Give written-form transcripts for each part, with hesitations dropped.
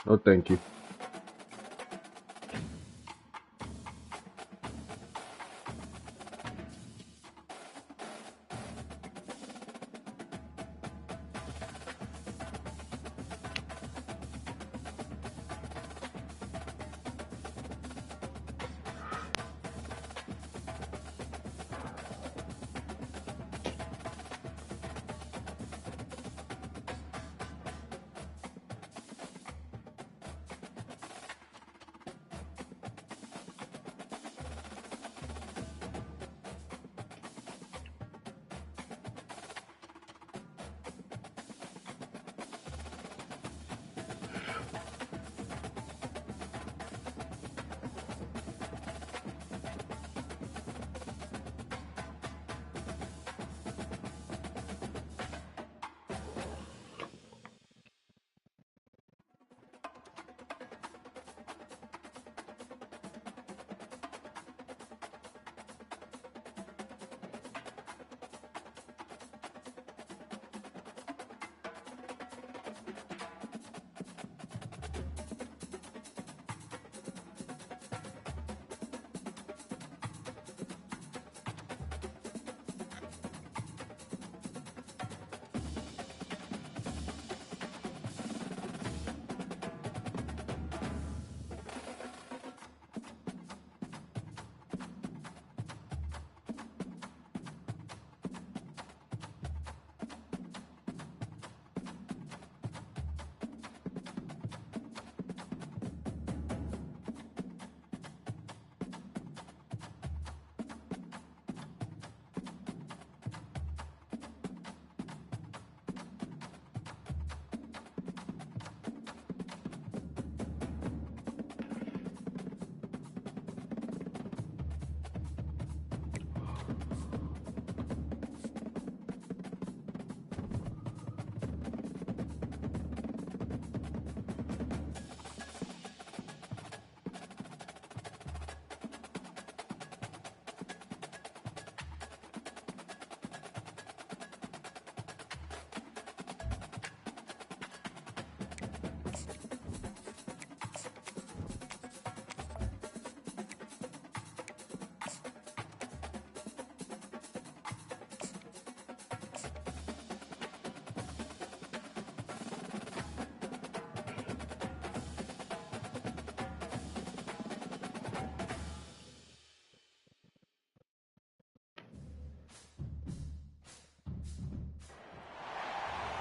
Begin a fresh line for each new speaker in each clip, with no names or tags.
No, thank you.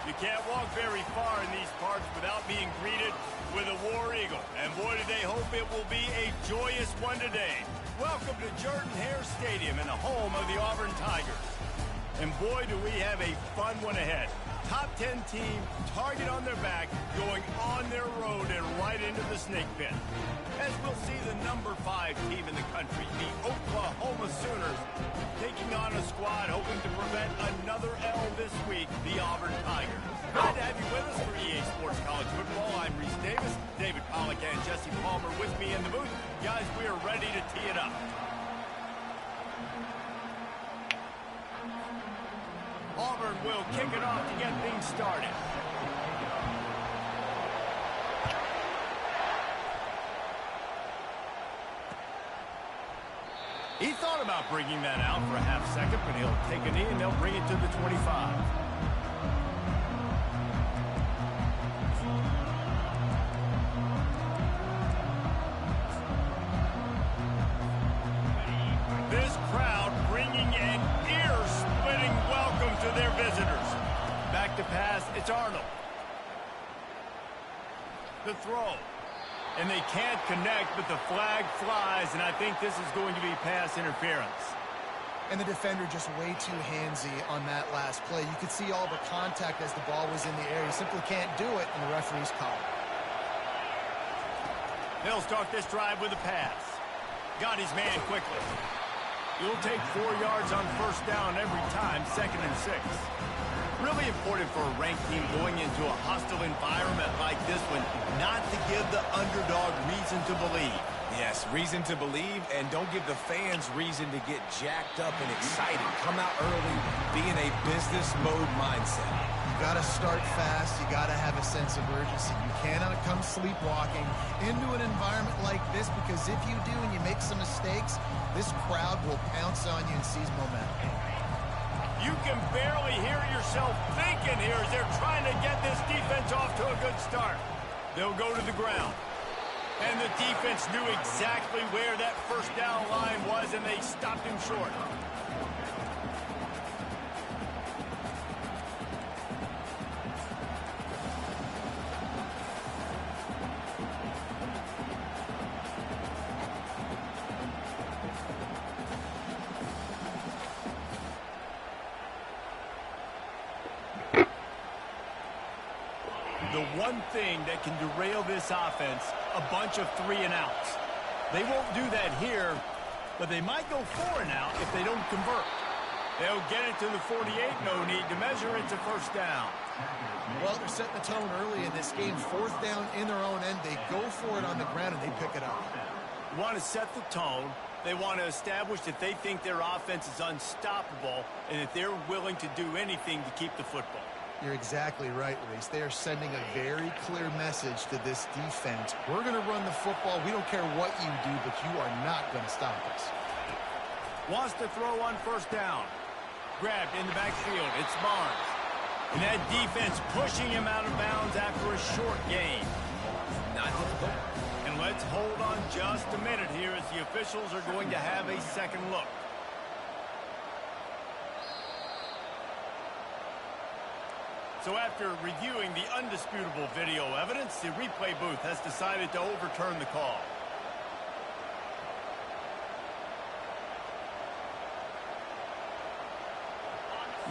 You can't walk very far in these parts without being greeted with a War Eagle. And boy, do they hope it will be a joyous one today. Welcome to Harris Stadium and the home of the Auburn Tigers. And boy, do we have a fun one ahead. Top 10 team, target on their back, going on their road and right into the snake pit. As we'll see the number 5 team in the country, the Oklahoma Sooners, taking on a squad hoping to prevent another L this week, the Auburn Tigers. Glad to have you with us for EA Sports College Football. I'm Reese Davis, David Pollack and Jesse Palmer with me in the booth. Guys, we are ready to tee it up. Auburn will kick it off to get things started. He thought about bringing that out for a half second, but he'll take a knee and they'll bring it to the 25. This crowd bringing an ear-splitting welcome to their visitors. Back to pass, it's Arnold. The throw. And they can't connect, but the flag flies, and I think this is going to be pass interference.
And the defender just way too handsy on that last play. You could see all the contact as the ball was in the air. He simply can't do it, and the referee's call.
They'll start this drive with a pass. Got his man quickly. You'll take 4 yards on first down every time, 2nd and 6. Really important for a ranked team going into a hostile environment like this one, not to give the underdog reason to believe.
Yes, reason to believe, and don't give the fans reason to get jacked up and excited. Come out early, be in a business mode mindset.
You got to start fast. You got to have a sense of urgency. You cannot come sleepwalking into an environment like this, because if you do and you make some mistakes, this crowd will pounce on you and seize momentum.
You can barely hear yourself thinking here as they're trying to get this defense off to a good start. They'll go to the ground. And the defense knew exactly where that first down line was, and they stopped him short. The one thing that can derail this offense, a bunch of 3-and-outs. They won't do that here, but they might go 4-and-out if they don't convert. They'll get it to the 48, no need to measure it to first down.
Well, they're setting the tone early in this game. Fourth down in their own end. They go for it on the ground, and they pick it up.
You want to set the tone. They want to establish that they think their offense is unstoppable and that they're willing to do anything to keep the football.
You're exactly right, Reese. They are sending a very clear message to this defense. We're going to run the football. We don't care what you do, but you are not going to stop us.
Wants to throw on first down. Grabbed in the backfield. It's Barnes. And that defense pushing him out of bounds after a short gain.
Not difficult.
And let's hold on just a minute here as the officials are going to have a second look. So after reviewing the undisputable video evidence, the replay booth has decided to overturn the call.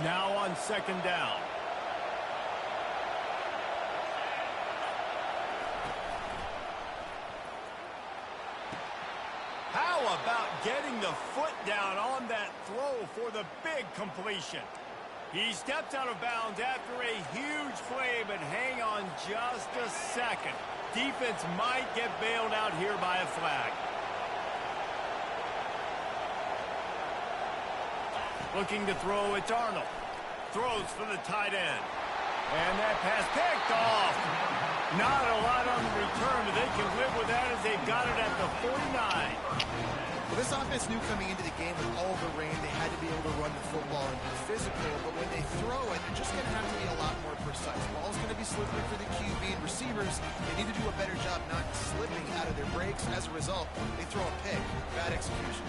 Now on second down. How about getting the foot down on that throw for the big completion? He steps out of bounds after a huge play, but hang on just a second. Defense might get bailed out here by a flag. Looking to throw, it's Arnold. Throws for the tight end. And that pass picked off. Not a lot on the return, but they can live with that as they've got it at the 49.
Well, this offense knew coming into the game with all the rain, they had to be able to run the football and be physical, but when they throw it, they're just going to have to be a lot more precise. Ball's going to be slippery for the QB and receivers. They need to do a better job not slipping out of their breaks. As a result, they throw a pick. Bad execution.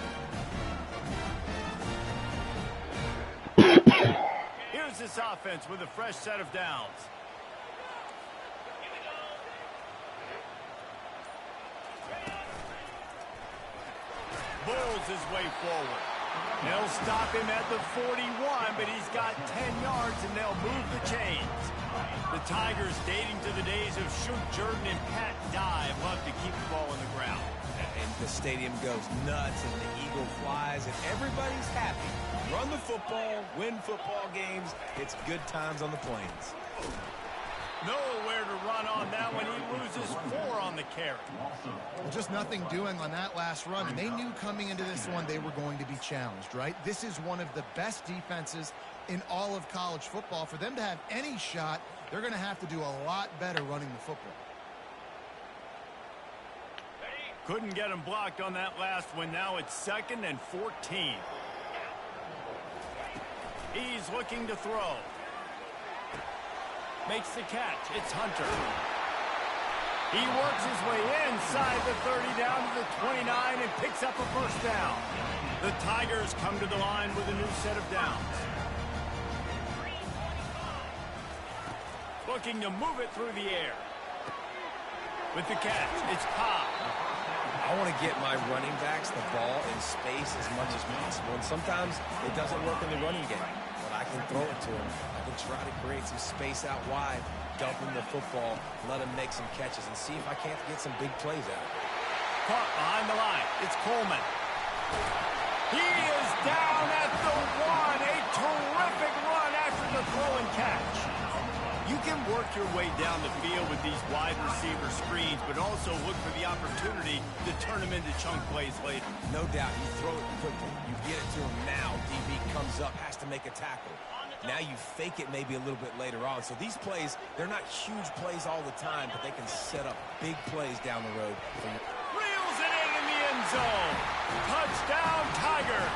Here's this offense with a fresh set of downs. Bulls his way forward. They'll stop him at the 41, but he's got 10 yards, and they'll move the chains. The Tigers, dating to the days of Shoot Jordan and Pat Dye, love to keep the ball on the ground.
And the stadium goes nuts, and the eagle flies, and everybody's happy. Run the football, win football games. It's good times on the plains.
Nowhere to run on that one. He loses 4 on the carry.
Well, just nothing doing on that last run. And they knew coming into this one they were going to be challenged, right? This is one of the best defenses in all of college football. For them to have any shot, they're going to have to do a lot better running the football.
Couldn't get him blocked on that last one. Now it's 2nd and 14. He's looking to throw. Makes the catch. It's Hunter. He works his way inside the 30 down to the 29 and picks up a first down. The Tigers come to the line with a new set of downs. Looking to move it through the air. With the catch, it's Cobb.
I want to get my running backs the ball in space as much as possible. And sometimes it doesn't work in the running game, but I can throw it to him. I can try to create some space out wide, dump him the football, let him make some catches, and see if I can't get some big plays out of it.
Caught behind the line. It's Coleman. He is down at the 1. A terrific run after the throw and catch. You can work your way down the field with these wide receiver screens, but also look for the opportunity to turn them into chunk plays later.
No doubt, you throw it quickly. You get it to him now. DB comes up, has to make a tackle. Now you fake it maybe a little bit later on. So these plays, they're not huge plays all the time, but they can set up big plays down the road.
Reels it in the end zone. Touchdown, Tiger.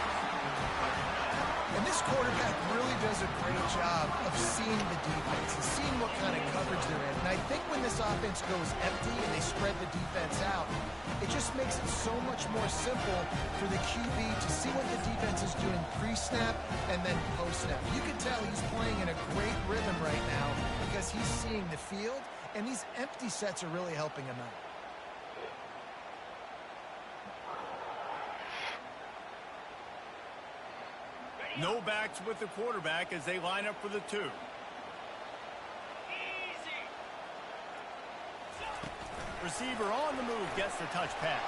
And this quarterback really does a great job of seeing the defense and seeing what kind of coverage they're in. And I think when this offense goes empty and they spread the defense out, it just makes it so much more simple for the QB to see what the defense is doing pre-snap and then post-snap. You can tell he's playing in a great rhythm right now because he's seeing the field, and these empty sets are really helping him out.
No backs with the quarterback as they line up for the 2. Receiver on the move gets the touch pass.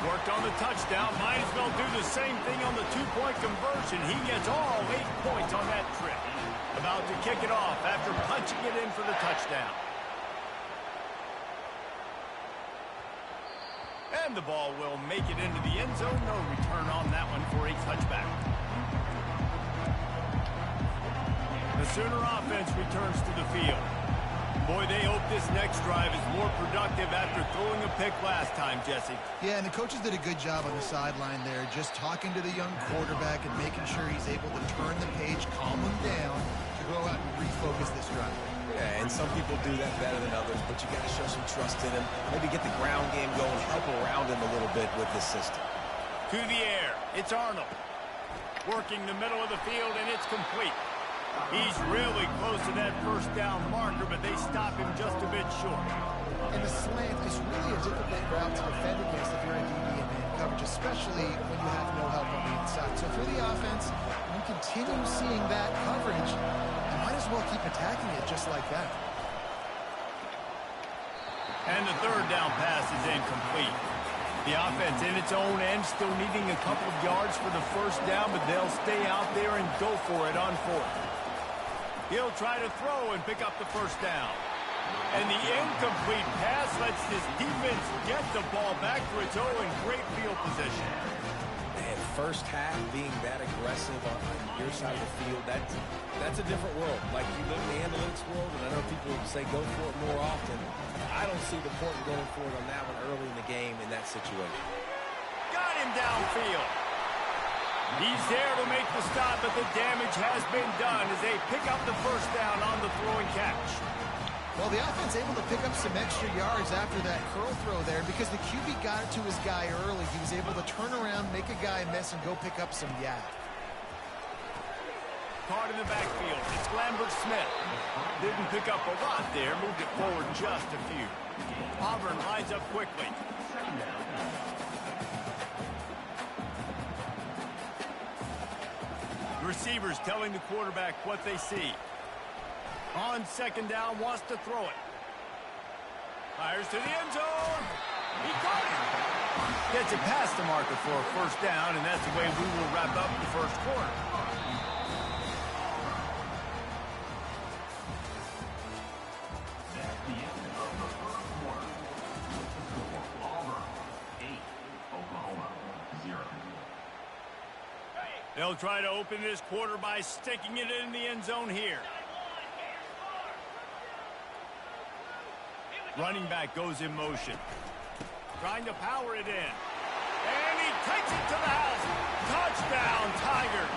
Worked on the touchdown. Might as well do the same thing on the 2-point conversion. He gets all 8 points on that trip. About to kick it off after punching it in for the touchdown. And the ball will make it into the end zone. No return on that one for a touchback. The Sooner offense returns to the field. Boy, they hope this next drive is more productive after throwing a pick last time, Jesse.
Yeah, and the coaches did a good job on the sideline there, just talking to the young quarterback and making sure he's able to turn the page, calm him down, to go out and refocus this drive.
Yeah, and some people do that better than others, but you got to show some trust in him. Maybe get the ground game going, help around him a little bit with this system.
To the air, it's Arnold. Working the middle of the field, and it's complete. He's really close to that first down marker, but they stop him just a bit short.
And the slant is really a difficult route to defend against if you're in DB and man coverage, especially when you have no help on the inside. So for the offense, you continue seeing that coverage, you might as well keep attacking it just like that.
And the third down pass is incomplete. The offense in its own end still needing a couple of yards for the first down, but they'll stay out there and go for it on 4th. He'll try to throw and pick up the first down. And the incomplete pass lets his defense get the ball back to its own in great field position.
Man, first half being that aggressive on your side of the field, that's a different world. Like, you live in the analytics world, and I know people say go for it more often. I don't see the point in going for it on that one early in the game in that situation.
Got him downfield. He's there to make the stop, but the damage has been done as they pick up the first down on the throwing catch.
Well, the offense able to pick up some extra yards after that curl throw there because the QB got it to his guy early. He was able to turn around, make a guy miss, and go pick up some yak.
Caught in the backfield. It's Lambert Smith. Didn't pick up a lot there. Moved it forward just a few. Auburn lines up quickly. Receivers telling the quarterback what they see. On second down, wants to throw it. Fires to the end zone. He caught it. Gets it past the marker for a first down, and that's the way we will wrap up the first quarter. They'll try to open this quarter by sticking it in the end zone here. Running back goes in motion. Trying to power it in. And he takes it to the house. Touchdown, Tigers.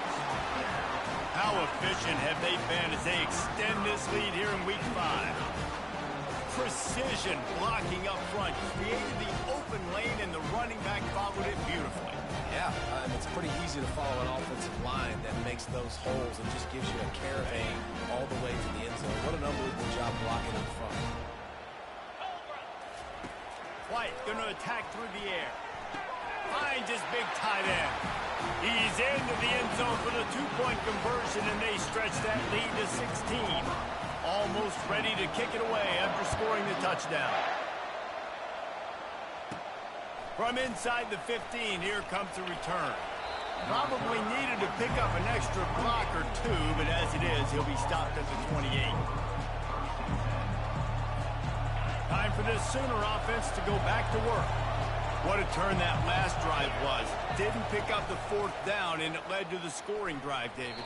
How efficient have they been as they extend this lead here in Week 5? Precision blocking up front. Created the open lane, and the running back followed it beautifully.
Yeah, it's pretty easy to follow an offensive line that makes those holes and just gives you a caravan all the way to the end zone. What an unbelievable job blocking in front.
White going to attack through the air. Finds his big tight end. He's into the end zone for the 2-point conversion, and they stretch that lead to 16. Almost ready to kick it away after scoring the touchdown. From inside the 15, here comes the return. Probably needed to pick up an extra block or two, but as it is, he'll be stopped at the 28. Time for this Sooner offense to go back to work. What a turn that last drive was. Didn't pick up the 4th down, and it led to the scoring drive, David.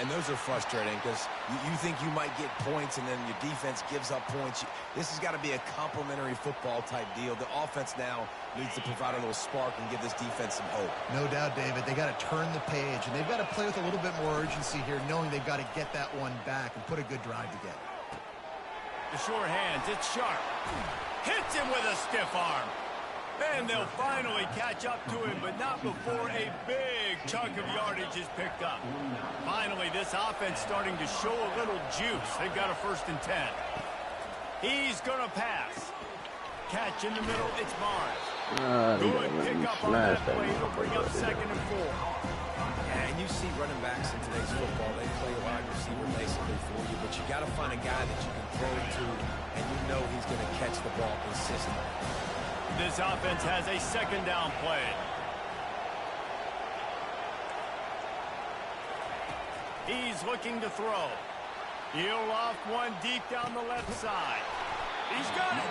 And those are frustrating because you think you might get points and then your defense gives up points. This has got to be a complementary football type deal. The offense now needs to provide a little spark and give this defense some hope.
No doubt, David. They got to turn the page, and they've got to play with a little bit more urgency here, knowing they've got to get that one back and put a good drive together.
The short hands, it's sharp. Hits him with a stiff arm. And they'll finally catch up to him, but not before a big chunk of yardage is picked up. Finally, this offense starting to show a little juice. They've got a 1st and 10. He's going to pass. Catch in the middle, it's Barnes. Good pick up on that play. It'll bring up 2nd and 4.
Yeah, and you see running backs in today's football, they play a wide receiver basically for you, but you got to find a guy that you can throw it to, and you know he's going to catch the ball consistently.
This offense has a 2nd down play. He's looking to throw. He'll off one deep down the left side. He's got it.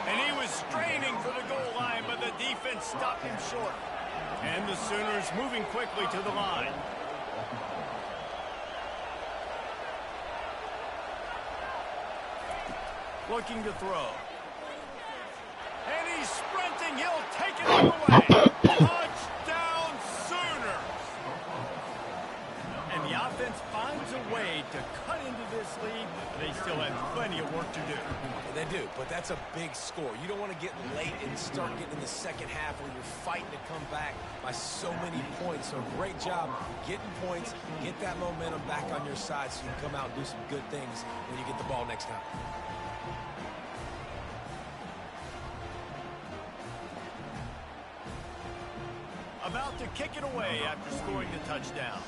And he was straining for the goal line, but the defense stopped him short. And the Sooners moving quickly to the line. Looking to throw. And he's sprinting. He'll take it all the way. Touchdown, Sooners. And the offense finds a way to cut into this lead. They still have plenty of work to do.
They do, but that's a big score. You don't want to get late and start getting in the second half where you're fighting to come back by so many points. So great job getting points, get that momentum back on your side so you can come out and do some good things when you get the ball next time.
About to kick it away after scoring the touchdown.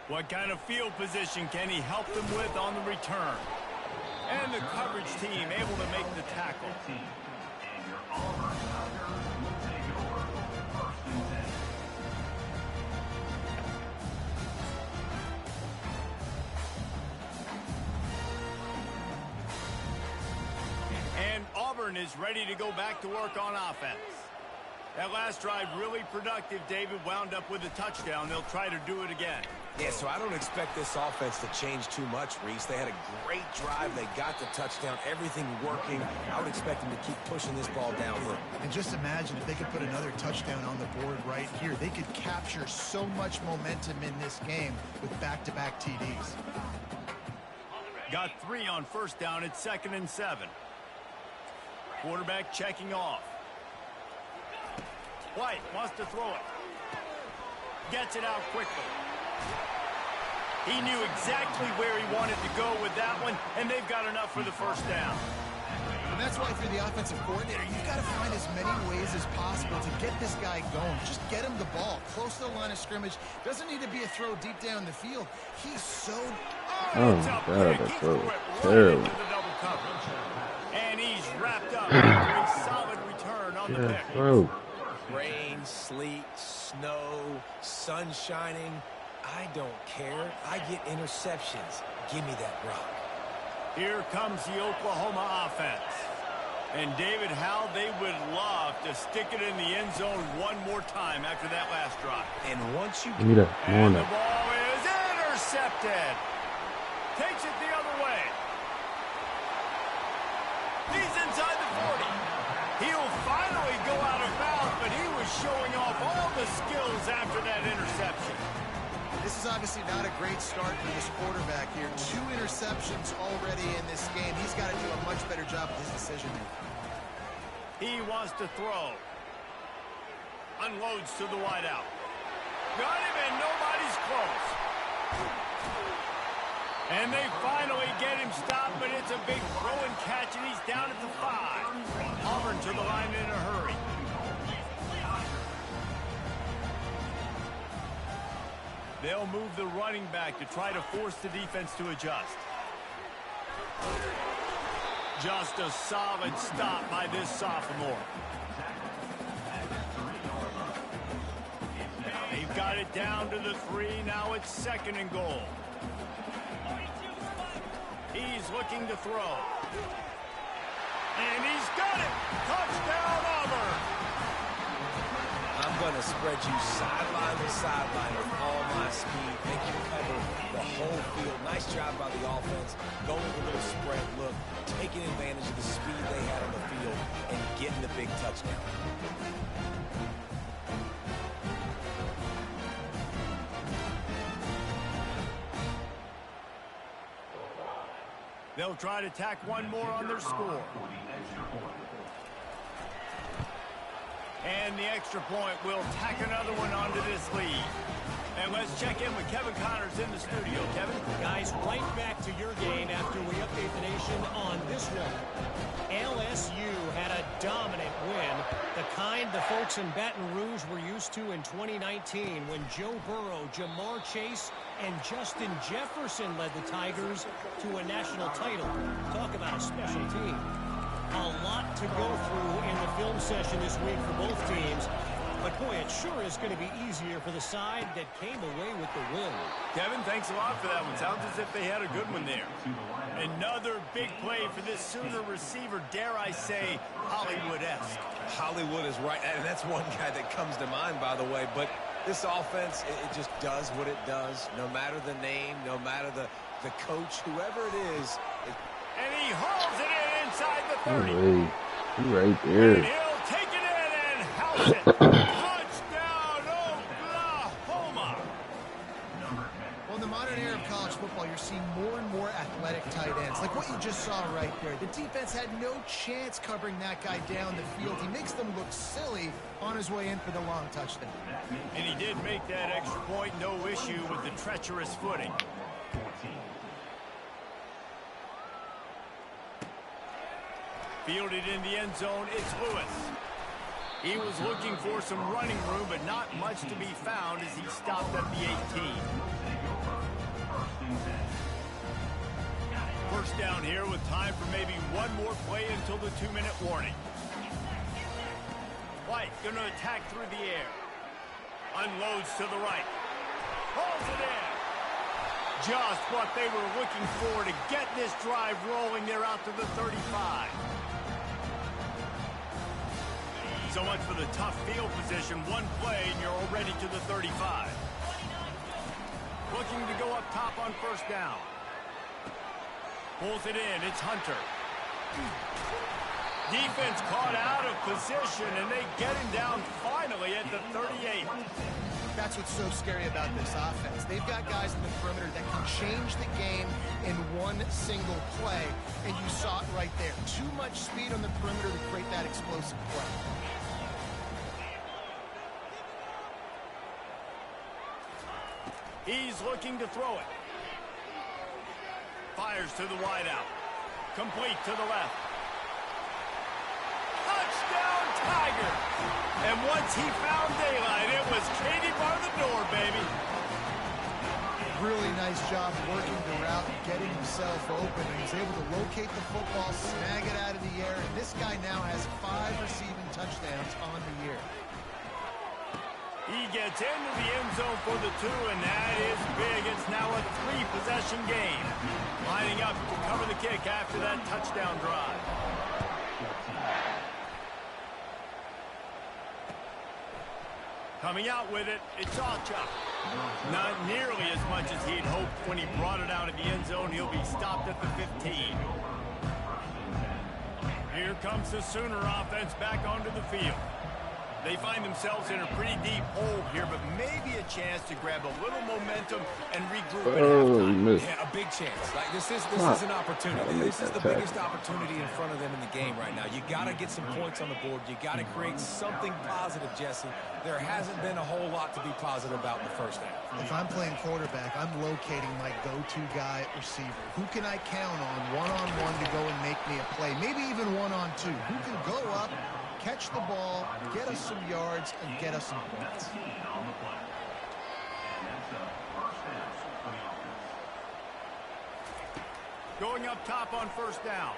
What kind of field position can he help them with on the return? And the coverage team able to make the tackle. And Auburn is ready to go back to work on offense. That last drive really productive. David wound up with a touchdown. They'll try to do it again.
Yeah, so I don't expect this offense to change too much, Reese. They had a great drive. They got the touchdown. Everything working. I would expect them to keep pushing this ball downhill.
And just imagine if they could put another touchdown on the board right here. They could capture so much momentum in this game with back-to-back TDs.
Got 3 on 1st down. It's 2nd and 7. Quarterback checking off. White wants to throw it. Gets it out quickly. He knew exactly where he wanted to go with that one, and they've got enough for the 1st down.
And that's why, if you're the offensive coordinator, you've got to find as many ways as possible to get this guy going. Just get him the ball close to the line of scrimmage. Doesn't need to be a throw deep down the field. He's so...
Oh, my God, that's so terrible.
And he's wrapped up after a solid return on the pick.
Bro.
Rain, sleet, snow, sun shining. I don't care. I get interceptions. Give me that rock.
Here comes the Oklahoma offense. And David, how they would love to stick it in the end zone one more time after that last drive.
And once you...
And the ball is intercepted. Takes it the other way. He's inside the 40. He'll finally go out of bounds, but he was showing off all the skills after that interception.
This is obviously not a great start for this quarterback here. 2 interceptions already in this game. He's got to do a much better job with his decision making.
He wants to throw. Unloads to the wideout. Got him, and nobody's close. And they finally get him stopped, but it's a big throw and catch, and he's down at the 5. Auburn to the line in a hurry. They'll move the running back to try to force the defense to adjust. Just a solid stop by this sophomore. got it down to the 3. Now it's 2nd and goal. He's looking to throw. And he's got it. Touchdown, Auburn.
I'm going to spread you sideline to sideline with all my speed. Make you cover the whole field. Nice job by the offense. Going with a little spread look, taking advantage of the speed they had on the field, and getting the big touchdown.
They'll try to tack one more on their score. And the extra point will tack another one onto this lead. And let's check in with Kevin Connors in the studio. Kevin?
Guys, right back to your game after we update the nation on this one. LSU had a dominant win, the kind the folks in Baton Rouge were used to in 2019 when Joe Burrow, Jamar Chase, and Justin Jefferson led the Tigers to a national title. Talk about a special team. A lot to go through in the film session this week for both teams. But, boy, it sure is going to be easier for the side that came away with the win.
Kevin, thanks a lot for that one. Sounds as if they had a good one there. Another big play for this Sooner receiver, dare I say, Hollywood-esque.
Hollywood is right, and that's one guy that comes to mind, by the way. But this offense, it just does what it does. No matter the name, no matter the coach, whoever it is.
And he hauls it in inside the 30.
Right there.
And he'll take it in and house it. Touchdown, Oklahoma.
Well, in the modern era of college football, you're seeing more and more athletic tight ends. Like what you just saw right there. The defense had no chance covering that guy down the field. He makes them look silly on his way in for the long touchdown.
And he did make that extra point, no issue with the treacherous footing. Fielded in the end zone, it's Lewis. He was looking for some running room, but not much to be found as he stopped at the 18. First down here with time for maybe one more play until the 2-minute warning. White going to attack through the air. Unloads to the right. Hauls it in. Just what they were looking for to get this drive rolling there out to the 35. So much for the tough field position. One play and you're already to the 35. Looking to go up top on first down. Pulls it in. It's Hunter. Defense caught out of position, and they get him down finally at the 38.
That's what's so scary about this offense. They've got guys in the perimeter that can change the game in one single play, and you saw it right there. Too much speed on the perimeter to create that explosive play.
He's looking to throw it. Fires to the wideout. Complete to the left. Touchdown, Tiger! And once he found daylight, it was Katie bar the door, baby.
Really nice job working the route, getting himself open. And he's able to locate the football, snag it out of the air. And this guy now has 5 receiving touchdowns on the year.
He gets into the end zone for the 2, and that is big. It's now a 3-possession game. Lining up to cover the kick after that touchdown drive. Coming out with it, it's Achuk. Not nearly as much as he'd hoped when he brought it out of the end zone. He'll be stopped at the 15. Here comes the Sooner offense back onto the field. They find themselves in a pretty deep hole here, but maybe a chance to grab a little momentum and regroup at halftime.
Yeah, a big chance. Like this is an opportunity. This is the biggest opportunity in front of them in the game right now. You got to get some points on the board. You got to create something positive, Jesse. There hasn't been a whole lot to be positive about in the first half.
If I'm playing quarterback, I'm locating my go-to guy at receiver. Who can I count on one-on-one to go and make me a play? Maybe even one-on-two. Who can go up, catch the ball, get us some yards, and get us some points.
Going up top on first down.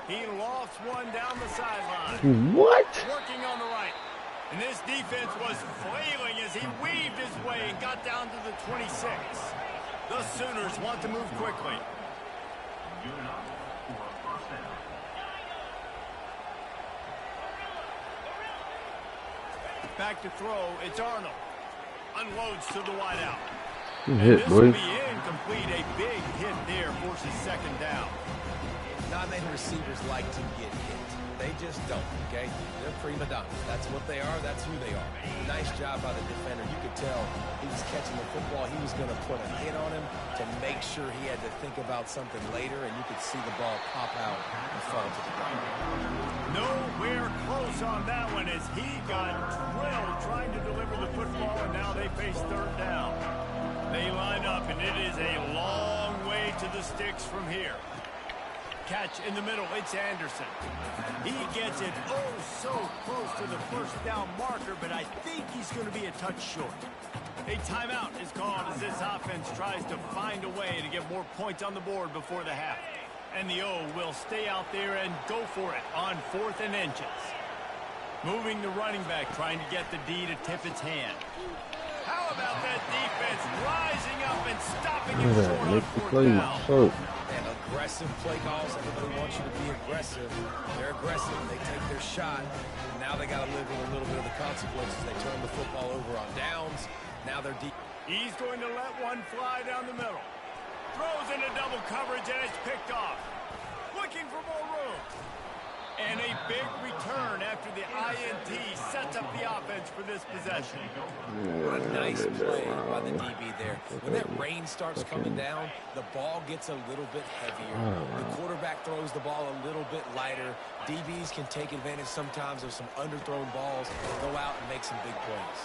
He lost one down the sideline.
What?
Working on the right. And this defense was flailing as he weaved his way and got down to the 26. The Sooners want to move quickly. Back to throw, it's Arnold. Unloads to the wideout.
Good hit,
this
boy.
will be incomplete. A big hit there forces second down.
Not many receivers like to get hit. They just don't, okay? They're prima donnas. That's what they are. That's who they are. Nice job by the defender. You could tell he was catching the football. He was going to put a hit on him to make sure he had to think about something later, and you could see the ball pop out and fall to the ground.
Nowhere close on that one as he got drilled trying to deliver the football, and now they face third down. They line up, and it is a long way to the sticks from here. Catch in the middle, it's Anderson. He gets it so close to the first down marker, but I think he's going to be a touch short. A timeout is called as this offense tries to find a way to get more points on the board before the half. And the O will stay out there and go for it on 4th and inches. Moving the running back, trying to get the D to tip its hand. How about that defense rising up and stopping him short on 4th down?
And aggressive play calls. Everybody wants you to be aggressive. They're aggressive. They take their shot. Now they got to live with a little bit of the consequences. They turn the football over on downs. Now they're deep.
He's going to let one fly down the middle. Throws into double coverage, and it's picked off. Looking for more room. And a big return after the INT sets up the offense for this possession.
What a nice play by the DB there. When that rain starts coming down, the ball gets a little bit heavier. The quarterback throws the ball a little bit lighter. DBs can take advantage sometimes of some underthrown balls and go out and make some big plays.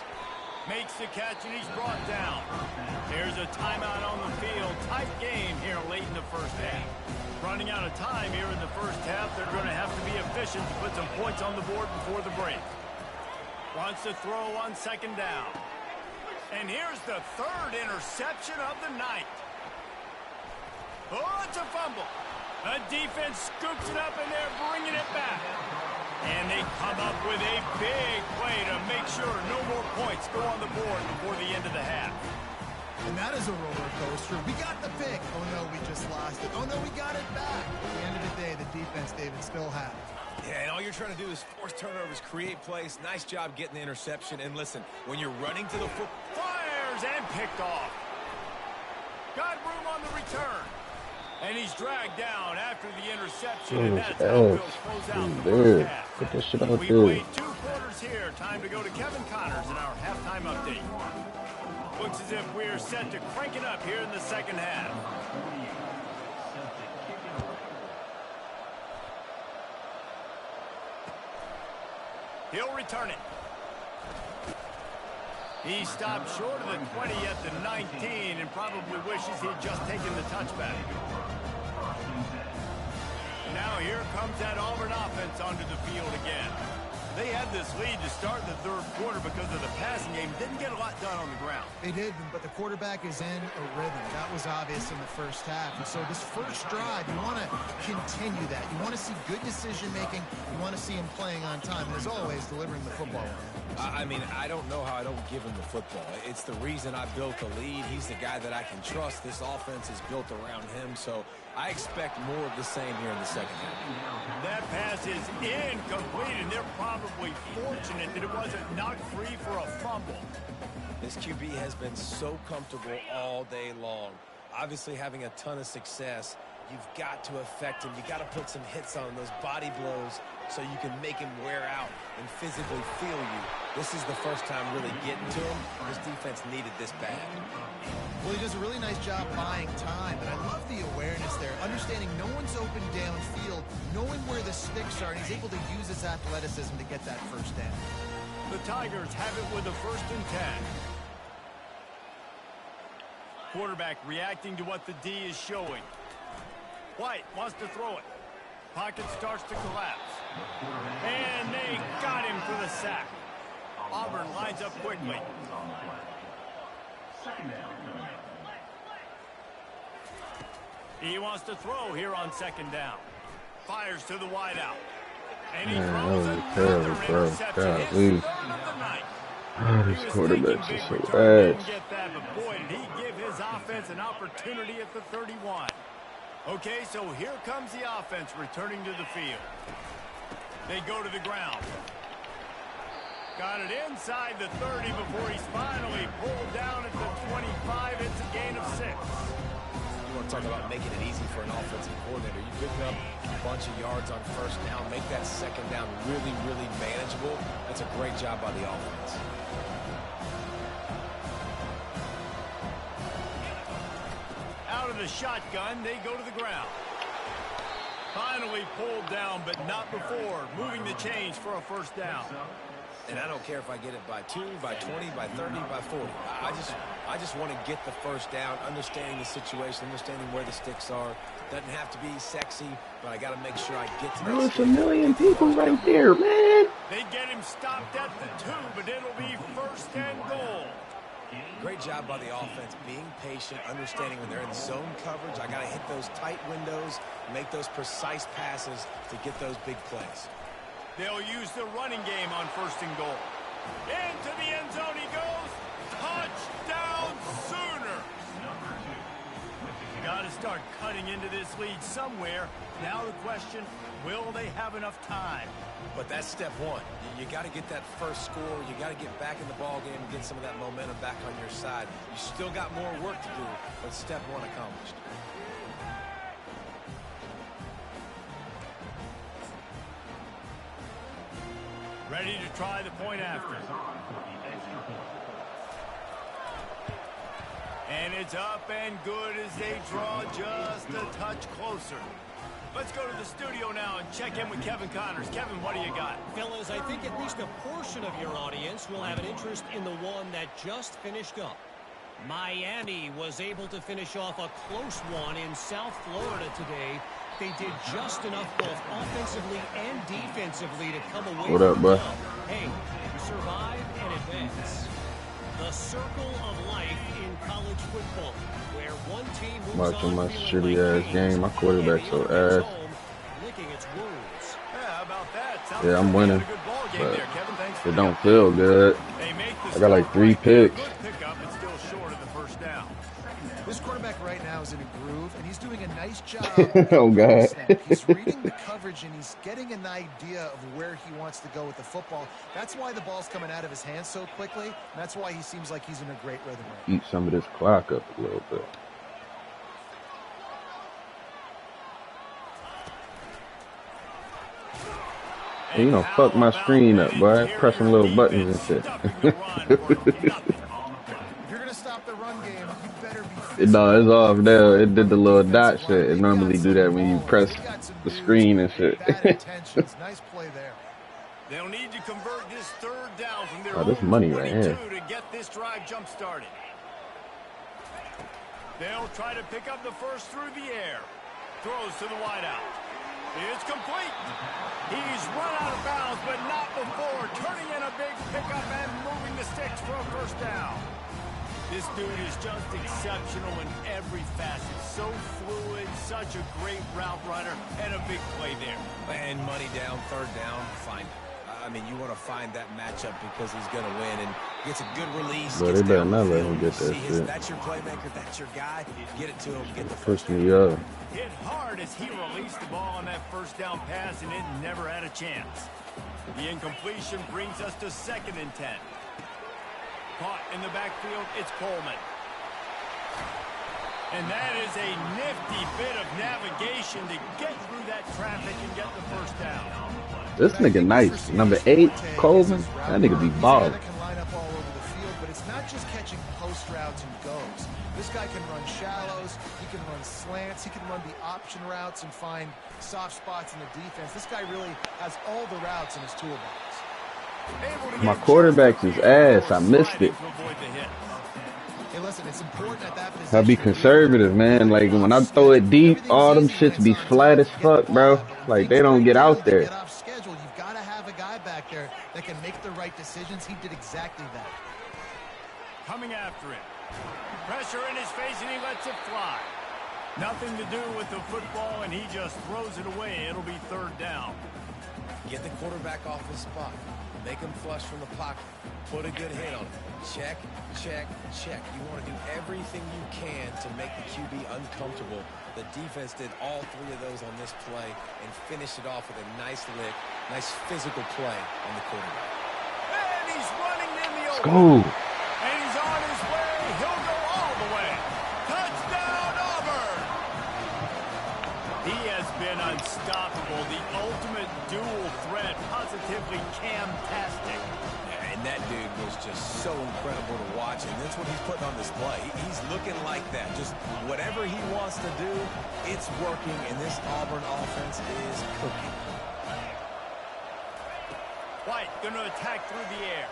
Makes the catch, and he's brought down. There's a timeout on the field. Tight game here late in the first half. Running out of time here in the first half. They're going to have to be efficient to put some points on the board before the break. Wants to throw on second down. And here's the third interception of the night. Oh, it's a fumble. The defense scoops it up, and they're bringing it back. And they come up with a big play to make sure no more points go on the board before the end of the half.
And that is a roller coaster. We got the pick. Oh, no, we just lost it. Oh, no, we got it back. At the end of the day, the defense, David, still had it.
Yeah, and all you're trying to do is force turnovers, create plays. Nice job getting the interception. And listen, when you're running to the foot...
Fires and picked off. Got room on the return. And he's dragged down after the interception. And that's how we'll close out the first half.
Put that shit out
We
there.
played 2 quarters here. Time to go to Kevin Connors in our halftime update. Looks as if we're set to crank it up here in the second half. He'll return it. He stopped short of the 20 at the 19 and probably wishes he'd just taken the touchback. Now here comes that Auburn offense onto the field again. They had this lead to start the third quarter because of the passing game. Didn't get a lot done on the ground.
They did, but the quarterback is in a rhythm. That was obvious in the first half. And so this first drive, you want to continue that. You want to see good decision-making. You want to see him playing on time. And as always, delivering the football.
I mean, I don't know how I don't give him the football. It's the reason I built the lead. He's the guy that I can trust. This offense is built around him, so I expect more of the same here in the second half.
That pass is incomplete, and they're probably fortunate that it wasn't knocked free for a fumble.
This QB has been so comfortable all day long. Obviously having a ton of success. You've got to affect him. You've got to put some hits on him, those body blows, so you can make him wear out and physically feel you. This is the first time really getting to him. This defense needed this bad.
Well, he does a really nice job buying time, and I love the awareness there, understanding no one's open downfield, knowing where the sticks are, and he's able to use his athleticism to get that first down.
The Tigers have it with a 1st and 10. Quarterback reacting to what the D is showing. White wants to throw it. Pocket starts to collapse. And they got him for the sack. Auburn lines up quickly. He wants to throw here on second down. Fires to the wideout. And he
Man, that
throws
was
another
terrible, bro.
interception. His
Golly.
third of the night.
Oh,
He
these
was thinking
quarterbacks
big
are so
return, didn't
ass.
get that, but boy, did he give his offense an opportunity at the 31. Okay, so here comes the offense returning to the field. They go to the ground. Got it inside the 30 before he's finally pulled down at the 25. It's a gain of 6.
You want to talk about making it easy for an offensive coordinator. You picking up a bunch of yards on first down, make that second down really, really manageable. That's a great job by the offense.
Out of the shotgun, they go to the ground. Finally pulled down, but not before. Moving the chains for a first down.
And I don't care if I get it by 2, by 20, by 30, by 40. I just want to get the first down, understanding the situation, understanding where the sticks are. Doesn't have to be sexy, but I got to make sure I get to that.
Bro, it's a million people right there, man.
They get him stopped at the 2, but it'll be first and goal.
Great job by the offense, being patient, understanding when they're in zone coverage. I got to hit those tight windows, make those precise passes to get those big plays.
They'll use the running game on first and goal. Into the end zone he goes. Touchdown Sooners. Got to start cutting into this lead somewhere. Now the question, will they have enough time?
But that's step one. You got to get that first score. You got to get back in the ball game and get some of that momentum back on your side. You still got more work to do, but step one accomplished.
Ready to try the point after. And it's up and good as they draw just a touch closer. Let's go to the studio now and check in with Kevin Connors. Kevin, what do you got?
Fellas, I think at least a portion of your audience will have an interest in the one that just finished up. Miami was able to finish off a close one in South Florida today. They did just enough both offensively and defensively to come away.
What up, bro?
Hey, survive and advance. The circle of life in college football, where one team moves
Watching my
on feeling
shitty
like
ass game. My quarterback's so ass.
licking its wounds.
Yeah, how about that? Sounds
Yeah, I'm
like they
winning,
had a good ball game
but
there, Kevin. Thanks for
it
the
don't
update.
feel good.
They make the
I got like
start
3
right there.
picks.
Good pickup, but still short of the first down.
This quarterback right now is in a groove, and he's doing a nice job.
Oh, God.
He's reading the coverage, and he's getting an idea of where he wants to go with the football. That's why the ball's coming out of his hands so quickly, and that's why he seems like he's in a great rhythm right now.
Eat some of this clock up a little bit. And, you know, fuck my screen up, boy. Pressing little buttons and shit.
If you're going to stop the run game, you better be
No, it's off there. It did the little dot shit. It normally do that when you press the screen and shit.
bad intentions. Nice play there.
They'll need to convert this third down from their
Oh, this
own
money right
22
here.
to get this drive jump started. They'll try to pick up the first through the air. Throws to the wideout. It's complete. He's run out of bounds, but not before turning in a big pickup and moving the sticks for a first down. This dude is just exceptional in every facet. So fluid, such a great route runner, and a big play there.
And money down, third down, find it. I mean, you want to find that matchup because he's going to win and gets a good release.
But
Gets
they better
down
not
the
let
field.
him get that
See
shit.
That's your playmaker. That's your guy. Get it to him. Get the
Push
first
me up.
Hit hard as he released the ball on that first down pass, and it never had a chance. The incompletion brings us to 2nd and 10. Caught in the backfield, it's Coleman. And that is a nifty bit of navigation to get through that traffic and get the first down.
This nigga nice. Number 8, Coleman. That nigga be ballin'.
Can line up all over the field, but it's not just catching post routes and goes. This guy can run shallows, he can run slants, he can run the option routes and find soft spots in the defense. This guy really has all the routes in his toolbox.
My quarterback's his ass. I missed it.
Hey, listen, it's important at that
I be conservative, man. Like, when I throw it deep, all them shits be flat as fuck, bro. Like, they don't get out there.
Get off schedule. You've got to have a guy back there that can make the right decisions. He did exactly that.
Coming after it. Pressure in his face, and he lets it fly. Nothing to do with the football, and he just throws it away. It'll be third down.
Get the quarterback off his spot. Make him flush from the pocket. Put a good hit on him. Check, check, check. You want to do everything you can to make the QB uncomfortable. The defense did all three of those on this play and finished it off with a nice lick, nice physical play on the quarterback.
And he's running in the open.
Go.
And he's on his way. He'll go all the way. Touchdown, Auburn! He has been unstoppable. The ultimate dual threat. Positively cam-tastic.
And that dude was just so incredible to watch, and that's what he's putting on display. He's looking like that. Just whatever he wants to do, it's working, and this Auburn offense is cooking.
White going to attack through the air.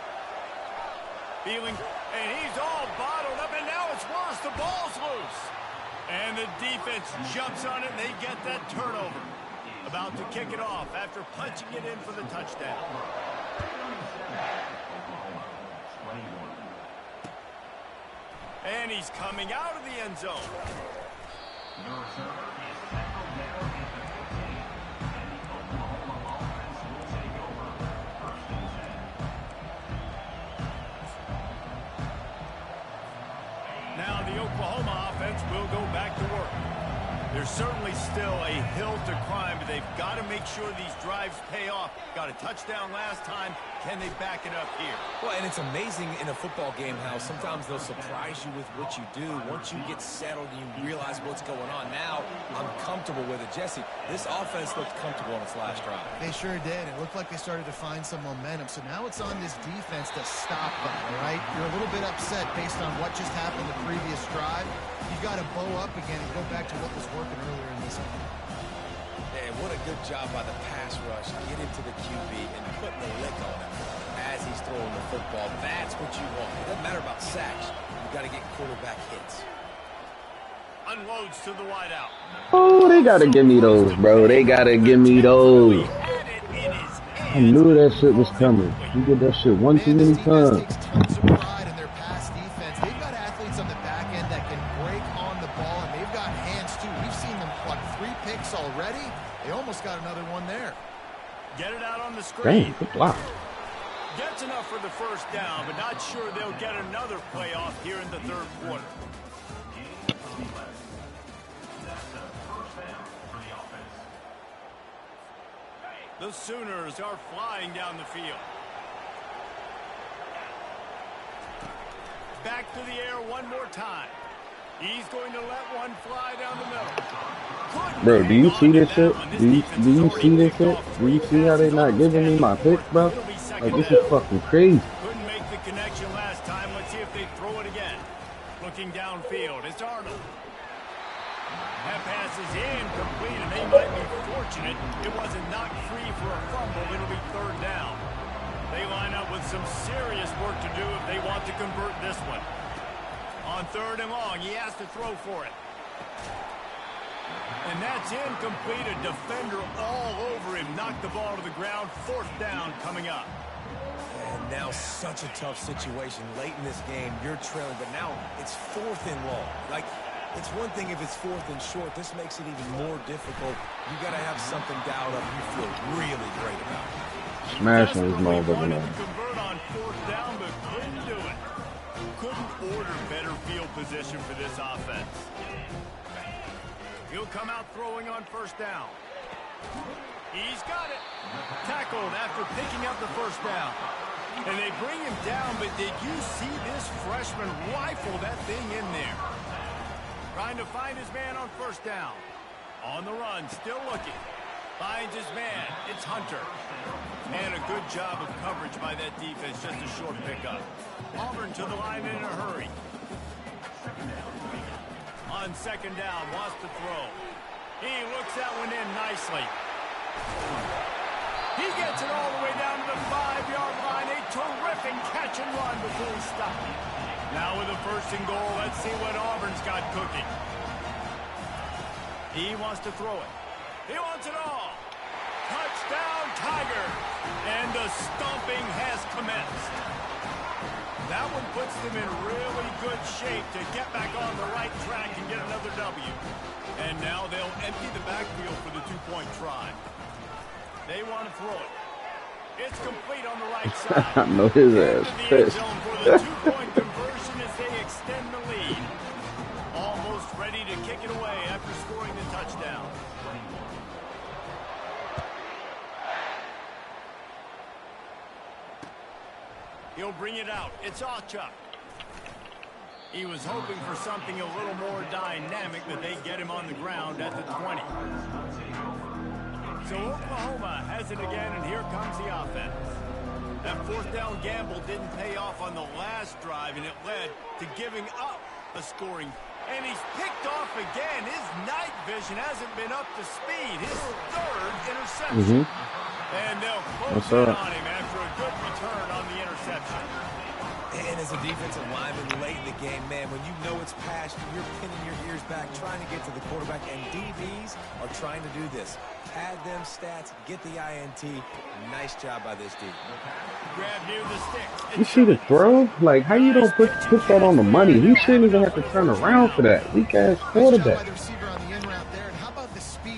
Feeling, and he's all bottled up, and now it's worse. The ball's loose. And the defense jumps on it, and they get that turnover. About to kick it off after punching it in for the touchdown. And he's coming out of the end zone. Now the Oklahoma offense will go back to work. There's certainly still a hill to climb, but they've got to make sure these drives pay off. Got a touchdown last time. Can they back it up here?
Well, and it's amazing in a football game how sometimes they'll surprise you with what you do. Once you get settled and you realize what's going on. Now, I'm comfortable with it. Jesse, this offense looked comfortable on its last drive.
They sure did. It looked like they started to find some momentum. So now it's on this defense to stop them, all right? You're a little bit upset based on what just happened the previous drive. You've got to bow up again and go back to what was working earlier in this one.
And what a good job by the pass rush. Get into the QB and putting the lick on him as he's throwing the football. That's what you want. It doesn't matter about sacks. You got to get quarterback hits.
Unloads to the wideout.
Oh, they got to give me those, bro. They got to give me those. I knew that shit was coming. You did that shit one too many times.
Takes tons of pride in their pass defense. They've got athletes on the back end that can break on the ball, and they've got hands too. We've seen them pluck 3 picks already. They almost got another one there.
Get it out on the screen.
Dang, good block.
Gets enough for the first down, but not sure they'll get another playoff here in the third quarter. The Sooners are flying down the field. Back to the air one more time. He's going to let one fly down the middle.
Bro, do you see this shit? Do you see this shit? Do you see how they not giving me my picks, bro? Like, this is fucking crazy.
Couldn't make the connection last time. Let's see if they throw it again. Looking downfield, it's Arnold. That pass is incomplete, and they might be fortunate it wasn't knocked free for a fumble. It'll be third down. They line up with some serious work to do if they want to convert this one. On third and long, he has to throw for it. And that's incomplete. A defender all over him. Knocked the ball to the ground. Fourth down coming up.
And now such a tough situation late in this game. You're trailing, but now it's fourth and long. Like, it's one thing if it's fourth and short. This makes it even more difficult. You got to have something dialed up you feel really great about.
Smashing this motherfucker now.
Convert on fourth down, but couldn't do it. Couldn't order better field position for this offense. He'll come out throwing on first down. He's got it. Tackled after picking up the first down. And they bring him down, but did you see this freshman rifle that thing in there? Trying to find his man on first down. On the run, still looking. Finds his man. It's Hunter. And a good job of coverage by that defense. Just a short pickup. Auburn to the line in a hurry. On second down, wants to throw. He looks that one in nicely. He gets it all the way down to the 5-yard line. A terrific catch and run before he stopped. Now with a first and goal, let's see what Auburn's got cooking. He wants to throw it. He wants it all. Touchdown, Tigers. And the stomping has commenced. That one puts them in really good shape to get back on the right track and get another W. And now they'll empty the backfield for the two-point try. They want to throw it. It's complete on the right side.
I know his
Into
ass
the end
pissed.
zone for the two-point conversion as they extend the lead. Almost ready to kick it away after scoring the touchdown. He'll bring it out. It's Auburn. He was hoping for something a little more dynamic, but they get him on the ground at the 20. So Oklahoma has it again, and here comes the offense. That fourth down gamble didn't pay off on the last drive, and it led to giving up a scoring. And he's picked off again. His night vision hasn't been up to speed. His third interception. And they'll close in on him after a good return on the interception.
And as a defensive lineman late in the game, man, when you know it's past, you're pinning your ears back, trying to get to the quarterback, and DBs are trying to do this. Pad them stats, get the INT. Nice job by this D.
Grab near the stick.
You see the throw? Like, how you don't put that on the money? He shouldn't even have to turn around for that. Weak ass quarterback.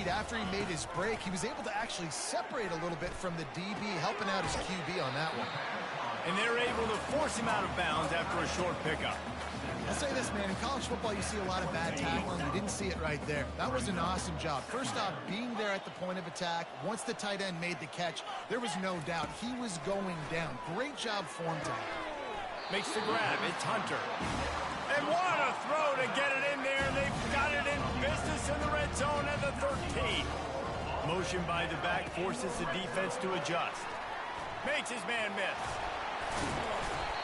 After he made his break, he was able to actually separate a little bit from the DB, helping out his QB on that one.
And they're able to force him out of bounds after a short pickup.
I'll say this, man. In college football, you see a lot of bad tackling. You didn't see it right there. That was an awesome job. First off, being there at the point of attack. Once the tight end made the catch, there was no doubt he was going down. Great job form time.
Makes the grab. It's Hunter. And what a throw to get it in there. They've got it in business in the red zone at the 13. Motion by the back forces the defense to adjust. Makes his man miss.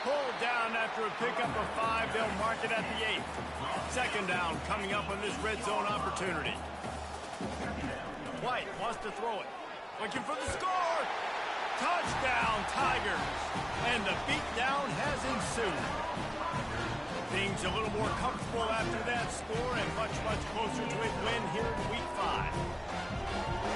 Pulled down after a pickup of 5. They'll mark it at the 8th. Second down coming up on this red zone opportunity. White wants to throw it. Looking for the score. Touchdown, Tigers. And the beatdown has ensued. Things a little more comfortable after that score and much, much closer to a win here in Week 5.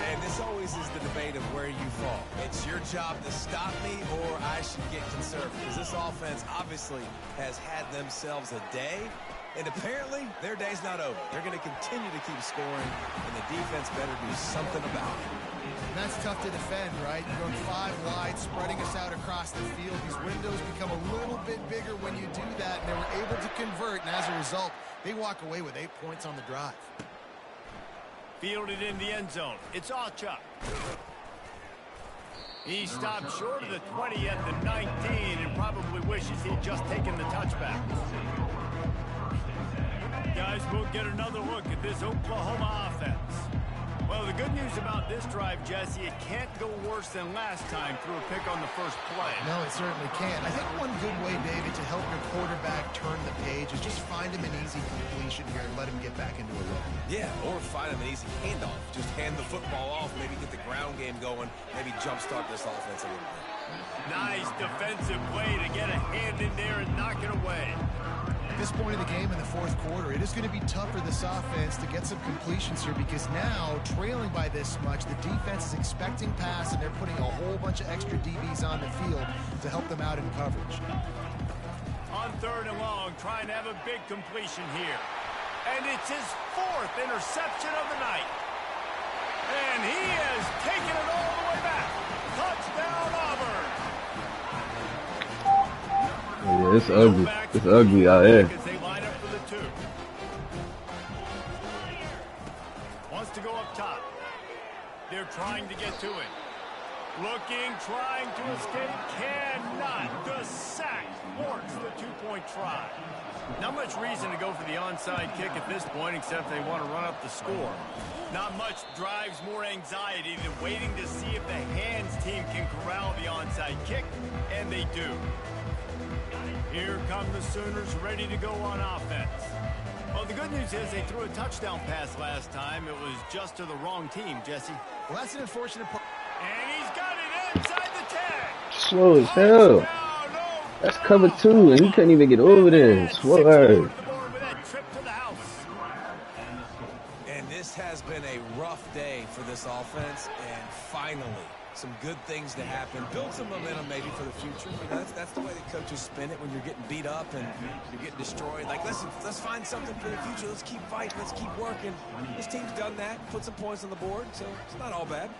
And this always is the debate of where you fall. It's your job to stop me or I should get conservative. Because this offense obviously has had themselves a day. And apparently their day's not over. They're going to continue to keep scoring. And the defense better do something about it.
And that's tough to defend, right? You're going 5 wide, spreading us out across the field. These windows become a little bit bigger when you do that. And they were able to convert. And as a result, they walk away with 8 points on the drive.
Fielded in the end zone. It's Auburn. He stopped short of the 20 at the 19 and probably wishes he'd just taken the touchback. Guys, we'll get another look at this Oklahoma offense. Well, the good news about this drive, Jesse, it can't go worse than last time through a pick on the first play.
No, it certainly can't. I think one good way, David, to help your quarterback turn the page is just find him an easy completion here and let him get back into a rhythm.
Yeah, or find him an easy handoff. Just hand the football off, maybe get the ground game going, maybe jumpstart this offense a little bit.
Nice defensive play to get a hand in there and knock it away.
At this point in the game in the fourth quarter, it is going to be tough for this offense to get some completions here because now, trailing by this much, the defense is expecting pass and they're putting a whole bunch of extra DBs on the field to help them out in coverage.
On 3rd and long, trying to have a big completion here. And it's his 4th interception of the night. And he has taken it all the way back. Touchdown, Auburn.
Yeah, it's ugly. It's ugly out here.
As they line up for the 2. Wants to go up top. They're trying to get to it. Looking, trying to escape, cannot. The sack thwarts the 2-point try. Not much reason to go for the onside kick at this point, except they want to run up the score. Not much drives more anxiety than waiting to see if the hands team can corral the onside kick, and they do. Here come the Sooners ready to go on offense. Well, the good news is they threw a touchdown pass last time. It was just to the wrong team, Jesse.
Well, that's an unfortunate part.
And he's got it inside the 10.
Slow as hell. That's cover 2, and he couldn't even get over there. Slow.
And this has been a rough day for this offense, and finally, some good things to happen. Build some momentum maybe for the future. You know, that's the way the coaches spin it when you're getting beat up and you're getting destroyed. Like, listen, let's find something for the future. Let's keep fighting. Let's keep working. This team's done that. Put some points on the board, so it's not all bad.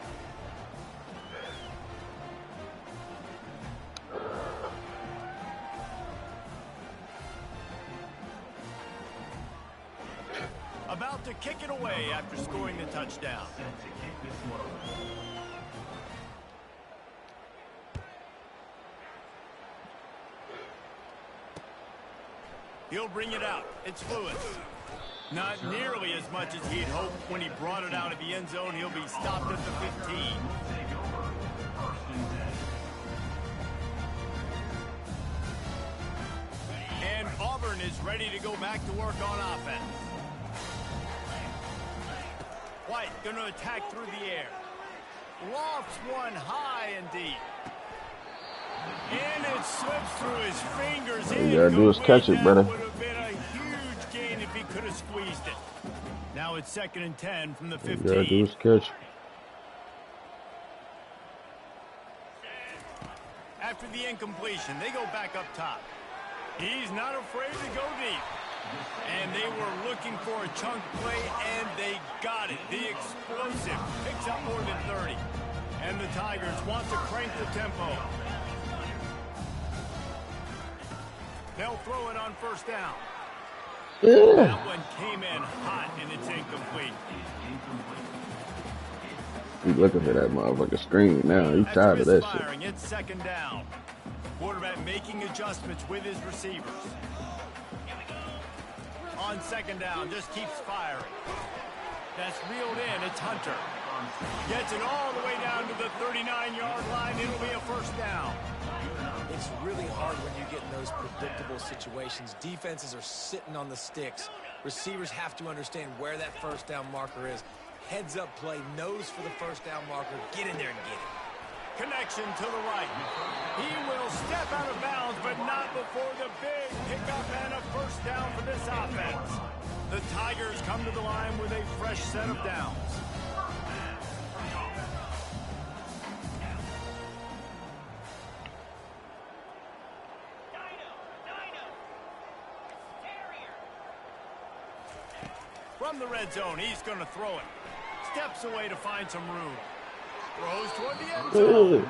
about to kick it away after scoring the touchdown. He'll bring it out. It's Lewis. Not nearly as much as he'd hoped when he brought it out of the end zone. He'll be stopped at the 15. And Auburn is ready to go back to work on offense. White going to attack through the air. Lofts one high and deep. And it slips through his fingers.
All you gotta do is catch it, brother.
Would have been a huge gain if he could have squeezed it. Now it's 2nd and 10 from the 15.
All you gotta do is catch it.
After the incompletion, they go back up top. He's not afraid to go deep. And they were looking for a chunk play, and they got it. The explosive picks up more than 30. And the Tigers want to crank the tempo. They'll throw it on 1st down. That one came in hot, and it's incomplete.
He's looking for that motherfucker screen now. He's tired of that shit.
It's 2nd down. Quarterback making adjustments with his receivers. On 2nd down, just keeps firing. That's reeled in. It's Hunter. Gets it all the way down to the 39-yard line. It'll be a 1st down.
It's really hard when you get in those predictable situations. Defenses are sitting on the sticks. Receivers have to understand where that 1st down marker is. Heads up play, nose for the 1st down marker. Get in there and get it.
Connection to the right. He will step out of bounds, but not before the big pickup and a 1st down for this offense. The Tigers come to the line with a fresh set of downs. From the red zone, he's going to throw it. Steps away to find some room. Throws toward the end zone.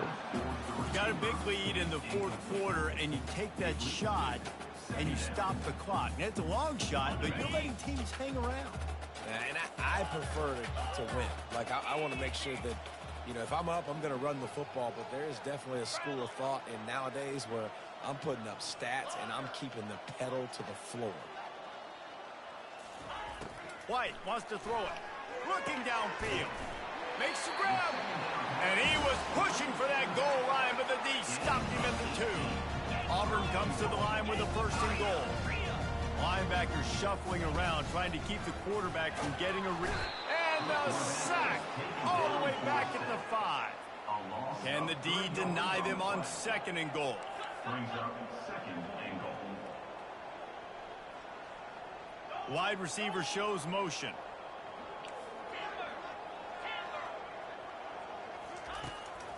Got a big lead in the 4th quarter, and you take that shot, and you stop the clock. Now, it's a long shot, but you're letting teams hang around.
And I prefer to win. Like, I want to make sure that, you know, if I'm up, I'm going to run the football. But there is definitely a school of thought in nowadays where I'm putting up stats, and I'm keeping the pedal to the floor.
White wants to throw it. Looking downfield. Makes the grab. And he was pushing for that goal line, but the D stopped him at the 2. Auburn comes to the line with a 1st and goal. Linebackers shuffling around, trying to keep the quarterback from getting a read. And the sack all the way back at the 5. Can the D deny them on 2nd and goal? Wide receiver shows motion.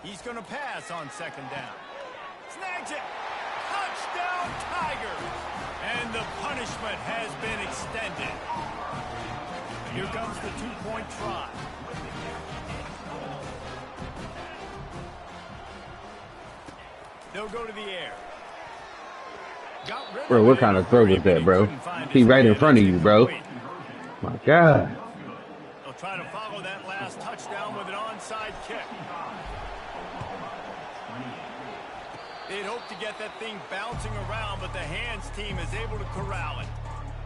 He's going to pass on 2nd down. Snags it. Touchdown, Tigers. And the punishment has been extended. Here comes the 2-point try. They'll go to the air.
Bro, what kind of throw was that, bro? He's right in front of you, bro. My God.
They'll try to follow that last touchdown with an onside kick. They'd hope to get that thing bouncing around, but the hands team is able to corral it.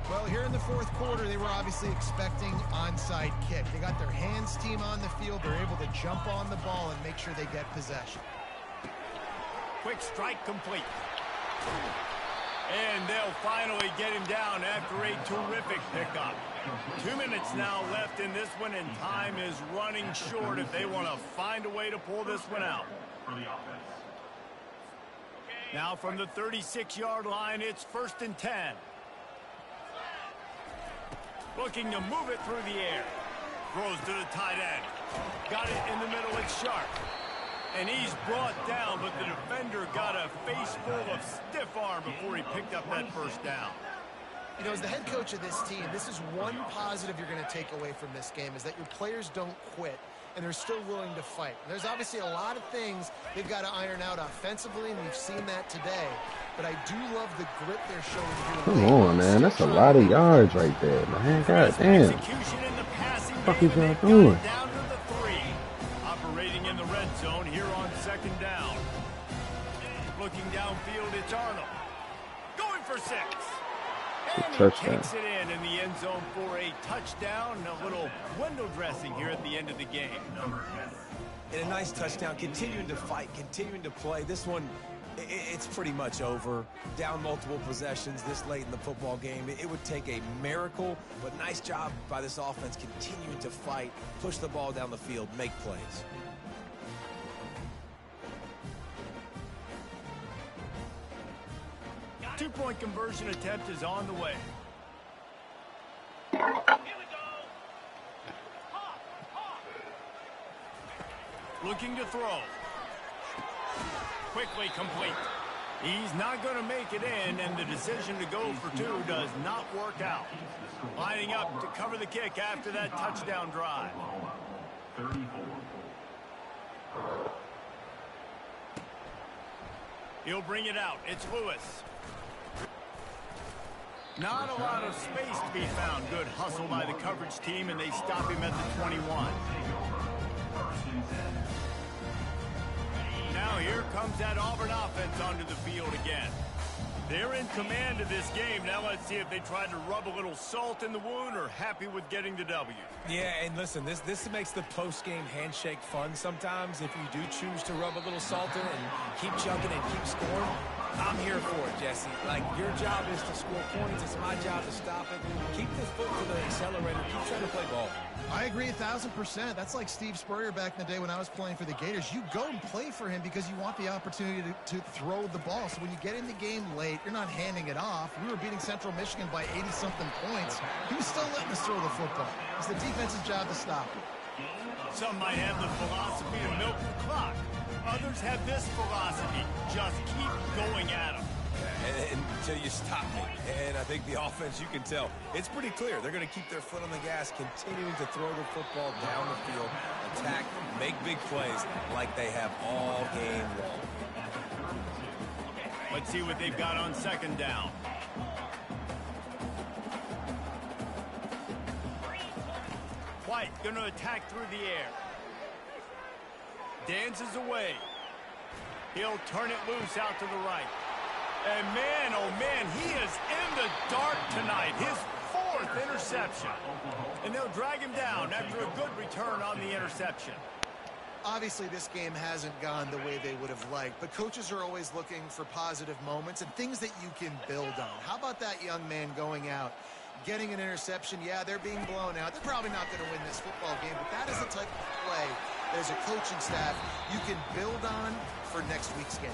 Well, here in the 4th quarter, they were obviously expecting onside kick. They got their hands team on the field. They're able to jump on the ball and make sure they get possession.
Quick strike complete. And they'll finally get him down after a terrific pickup. 2 minutes now left in this one, and time is running short if they want to find a way to pull this one out. Now from the 36-yard line, it's 1st and 10. Looking to move it through the air. Throws to the tight end. Got it in the middle, it's Sharp. And he's brought down, but the defender got a face full of stiff arm before he picked up that 1st down.
You know, as the head coach of this team, this is one positive you're going to take away from this game, is that your players don't quit, and they're still willing to fight. And there's obviously a lot of things they've got to iron out offensively, and we've seen that today. but I do love the grit they're showing here.
Come on, man. That's a lot of yards right there, man. God damn. What the fuck is y'all doing?
Down to the 3. Operating in the red zone here on 2nd down. Looking downfield, it's Arnold. Going for 6. And he takes it in the end zone for a touchdown. A little window dressing here at the end of the game.
And a nice touchdown, continuing to fight, continuing to play. This one, it's pretty much over. Down multiple possessions this late in the football game. It would take a miracle, but nice job by this offense continuing to fight, push the ball down the field, make plays.
Two-point conversion attempt is on the way. Looking to throw. Quickly complete. He's not going to make it in, and the decision to go for 2 does not work out. Lining up to cover the kick after that touchdown drive. He'll bring it out. It's Lewis. Not a lot of space to be found. Good hustle by the coverage team, and they stop him at the 21. Now here comes that Auburn offense onto the field again. They're in command of this game. Now let's see if they try to rub a little salt in the wound or happy with getting the W.
Yeah, and listen, this makes the post-game handshake fun sometimes. If you do choose to rub a little salt in and keep chugging and keep scoring, I'm here for it, Jesse. Like, your job is to score points. It's my job to stop it. Keep the foot to the accelerator. Keep trying to play ball.
I agree 1,000%. That's like Steve Spurrier back in the day when I was playing for the Gators. You go and play for him because you want the opportunity to throw the ball. So when you get in the game late, you're not handing it off. We were beating Central Michigan by 80-something points. He was still letting us throw the football. It's the defense's job to stop it.
Some might have the philosophy to milk the clock. Others have this philosophy. Just keep going at them.
Until you stop me. And I think the offense, you can tell, it's pretty clear. They're going to keep their foot on the gas, continuing to throw the football down the field, attack, make big plays like they have all game long.
Let's see what they've got on 2nd down. White going to attack through the air. Dances away. He'll turn it loose out to the right. And man, oh man, he is in the dark tonight. His 4th interception. And they'll drag him down after a good return on the interception.
Obviously, this game hasn't gone the way they would have liked, but coaches are always looking for positive moments and things that you can build on. How about that young man going out, getting an interception? Yeah, they're being blown out. They're probably not going to win this football game, but that is the type of play that as a coaching staff you can build on for next week's game.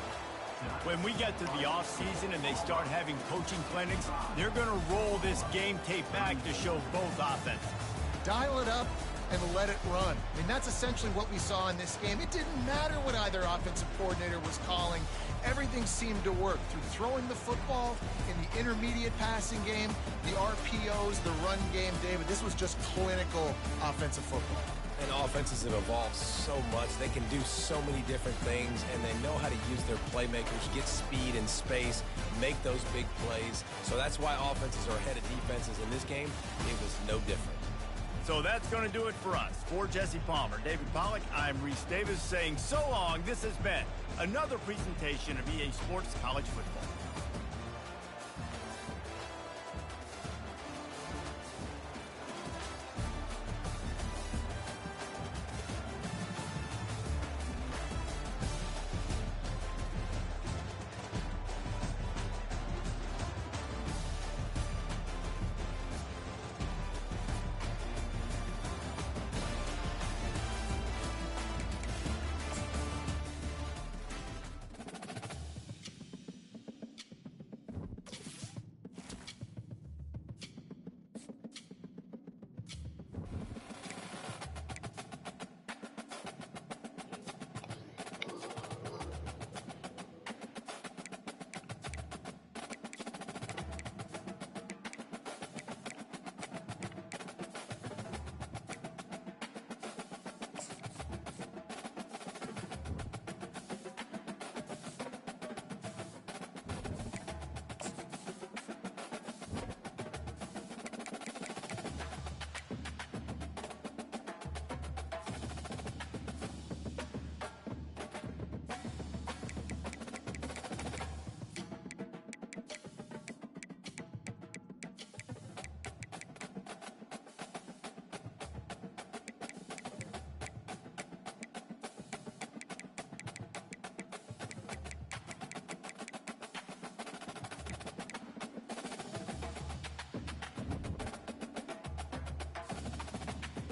When we get to the offseason and they start having coaching clinics, they're going to roll this game tape back to show both offenses.
Dial it up and let it run. I mean, that's essentially what we saw in this game. It didn't matter what either offensive coordinator was calling. Everything seemed to work through throwing the football in the intermediate passing game, the RPOs, the run game. David, this was just clinical offensive football.
And offenses have evolved so much. They can do so many different things, and they know how to use their playmakers, get speed and space, make those big plays. So that's why offenses are ahead of defenses. In this game, it was no different.
So that's going to do it for us. For Jesse Palmer, David Pollack, I'm Reese Davis saying so long. This has been another presentation of EA Sports College Football.